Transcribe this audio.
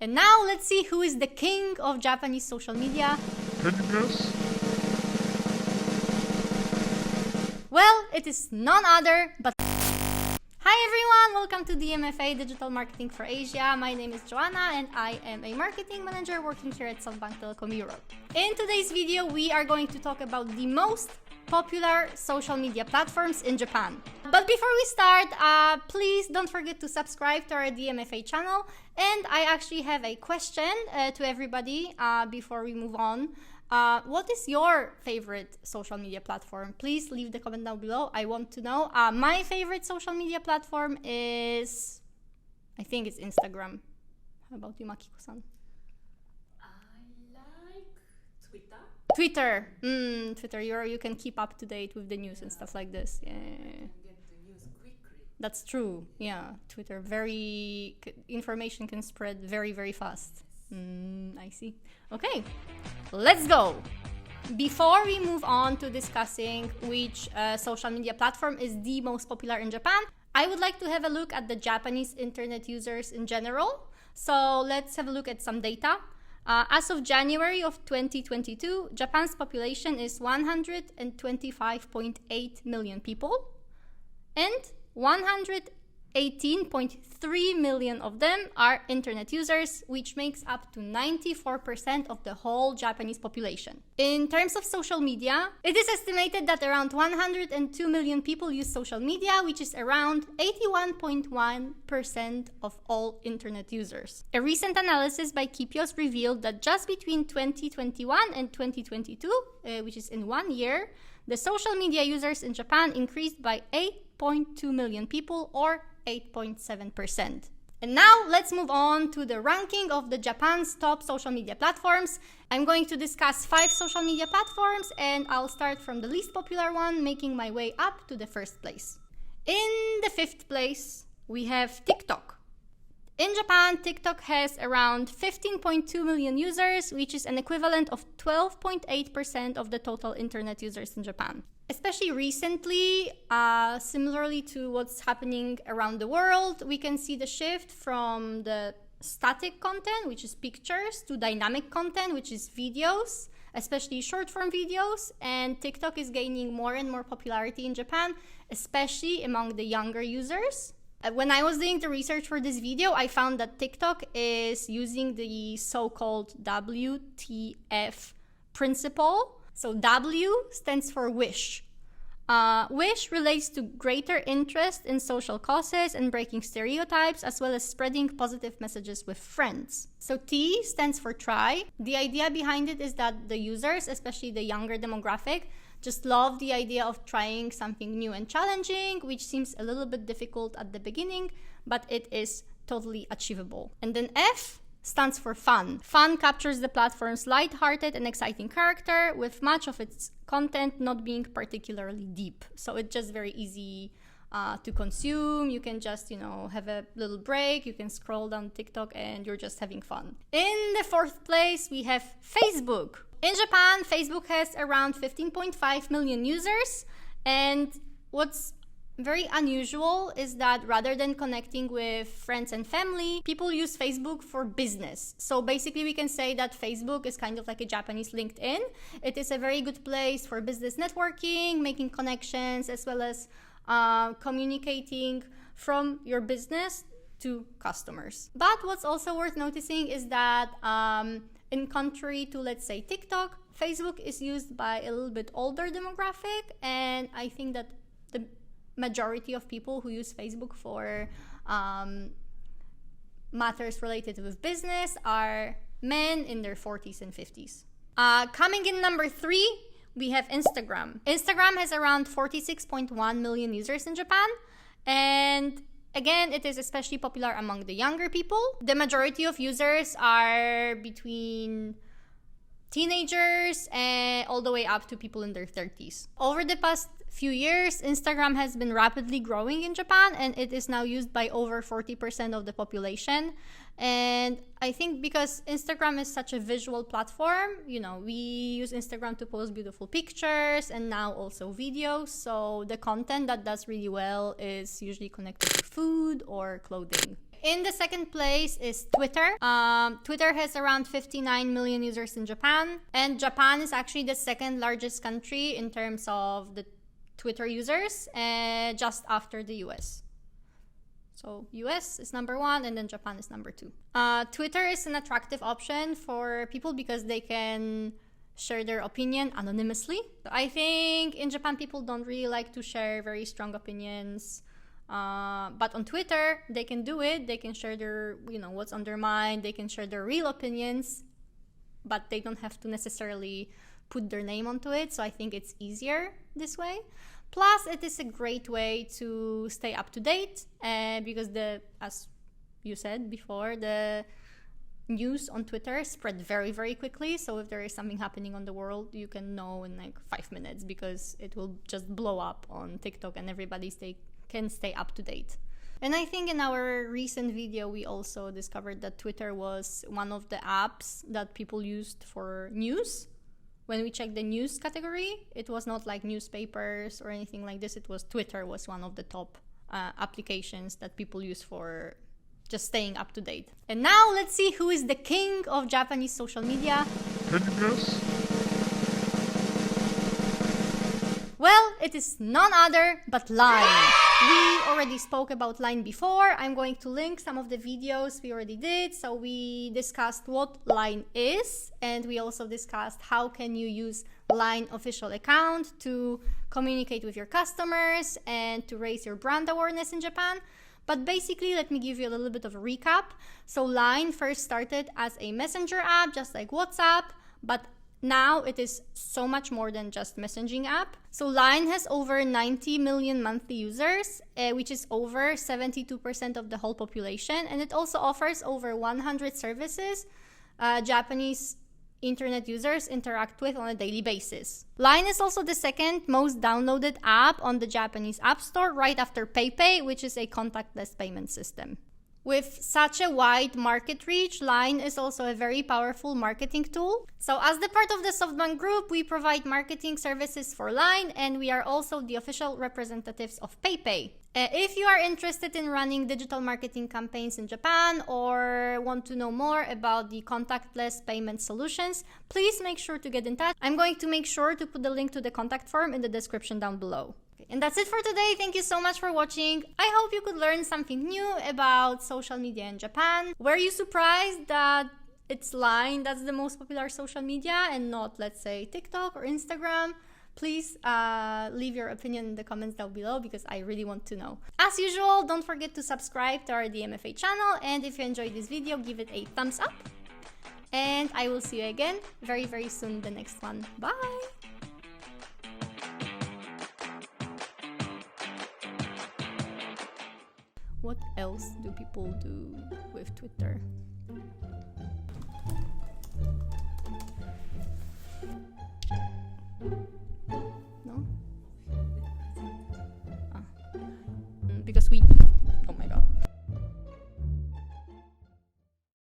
And now let's see who is the king of Japanese social media. Can you guess? Well, it is none other but... Hi everyone, welcome to DMFA Digital Marketing for Asia. My name is Joanna and I am a marketing manager working here at SoftBank Telecom Europe. In today's video, we are going to talk about the most popular social media platforms in Japan. But before we start, please don't forget to subscribe to our DMFA channel. And I actually have a question to everybody before we move on. What is your favorite social media platform? Please leave the comment down below. I want to know. My favorite social media platform is, I think it's Instagram. How about you, Makiko-san? I like Twitter. Twitter. Twitter. You can keep up to date with the news and stuff like this. Yeah. Get the news quickly. That's true. Yeah. Twitter. Information can spread very, very fast. I see. Okay, let's go. Before we move on to discussing which social media platform is the most popular in Japan, I would like to have a look at the Japanese internet users in general. So let's have a look at some data. As of January of 2022, Japan's population is 125.8 million people, and 118.3 million of them are internet users, which makes up to 94% of the whole Japanese population. In terms of social media, it is estimated that around 102 million people use social media, which is around 81.1% of all internet users. A recent analysis by Kipios revealed that just between 2021 and 2022, which is in 1 year, the social media users in Japan increased by 8.2 million people, or 8.7%. And now let's move on to the ranking of the Japan's top social media platforms. I'm going to discuss 5 social media platforms, and I'll start from the least popular one, making my way up to the first place. In the 5th place, we have TikTok. In Japan, TikTok has around 15.2 million users, which is an equivalent of 12.8% of the total internet users in Japan. Especially recently, similarly to what's happening around the world, we can see the shift from the static content, which is pictures, to dynamic content, which is videos, especially short-form videos. And TikTok is gaining more and more popularity in Japan, especially among the younger users. When I was doing the research for this video, I found that TikTok is using the so-called WTF principle. So W stands for wish. Wish relates to greater interest in social causes and breaking stereotypes, as well as spreading positive messages with friends. So T stands for try. The idea behind it is that the users, especially the younger demographic, just love the idea of trying something new and challenging, which seems a little bit difficult at the beginning, but it is totally achievable. And then F stands for fun. Fun captures the platform's light-hearted and exciting character, with much of its content not being particularly deep. So it's just very easy to consume. You can just, have a little break. You can scroll down TikTok and you're just having fun. In the 4th place, we have Facebook. In Japan, Facebook has around 15.5 million users. And what's very unusual is that rather than connecting with friends and family, people use Facebook for business. So basically we can say that Facebook is kind of like a Japanese LinkedIn. It is a very good place for business networking, making connections, as well as communicating from your business to customers. But what's also worth noticing is that in contrary to, let's say, TikTok, Facebook is used by a little bit older demographic, and I think that the majority of people who use Facebook for matters related with business are men in their 40s and 50s. Coming in number 3, we have Instagram. Instagram has around 46.1 million users in Japan, and again, it is especially popular among the younger people. The majority of users are between teenagers and all the way up to people in their 30s. Over the past few years, Instagram has been rapidly growing in Japan, and it is now used by over 40% of the population. And I think because Instagram is such a visual platform, we use Instagram to post beautiful pictures and now also videos. So the content that does really well is usually connected to food or clothing. In the second place is Twitter. Twitter has around 59 million users in Japan, and Japan is actually the second largest country in terms of the Twitter users, just after the US. So US is number 1 and then Japan is number 2. Twitter is an attractive option for people because they can share their opinion anonymously. I think in Japan people don't really like to share very strong opinions. But on Twitter, they can do it. They can share their, what's on their mind. They can share their real opinions, but they don't have to necessarily put their name onto it. So I think it's easier this way. Plus, it is a great way to stay up to date because as you said before, the news on Twitter spread very, very quickly. So if there is something happening on the world, you can know in like 5 minutes because it will just blow up on TikTok and everybody can stay up to date. And I think in our recent video, we also discovered that Twitter was one of the apps that people used for news. When we checked the news category, it was not like newspapers or anything like this. It was Twitter was one of the top applications that people use for just staying up to date. And now let's see who is the king of Japanese social media. Can you guess? Well, it is none other but Line. We already spoke about Line before. I'm going to link some of the videos we already did. So we discussed what Line is, and we also discussed how can you use Line official account to communicate with your customers and to raise your brand awareness in Japan. But basically, let me give you a little bit of a recap. So Line first started as a messenger app, just like WhatsApp, but now it is so much more than just messaging app. So Line has over 90 million monthly users, which is over 72% of the whole population. And it also offers over 100 services Japanese internet users interact with on a daily basis. Line is also the second most downloaded app on the Japanese App Store right after PayPay, which is a contactless payment system. With such a wide market reach, Line is also a very powerful marketing tool. So as the part of the SoftBank Group, we provide marketing services for Line, and we are also the official representatives of PayPay. If you are interested in running digital marketing campaigns in Japan or want to know more about the contactless payment solutions, please make sure to get in touch. I'm going to make sure to put the link to the contact form in the description down below. And that's it for today. Thank you so much for watching. I hope you could learn something new about social media in Japan. Were you surprised that it's Line that's the most popular social media and not, let's say, TikTok or Instagram? Please leave your opinion in the comments down below because I really want to know. As usual, don't forget to subscribe to our DMFA channel, and if you enjoyed this video, give it a thumbs up. And I will see you again very, very soon in the next one. Bye! What else do people do with Twitter?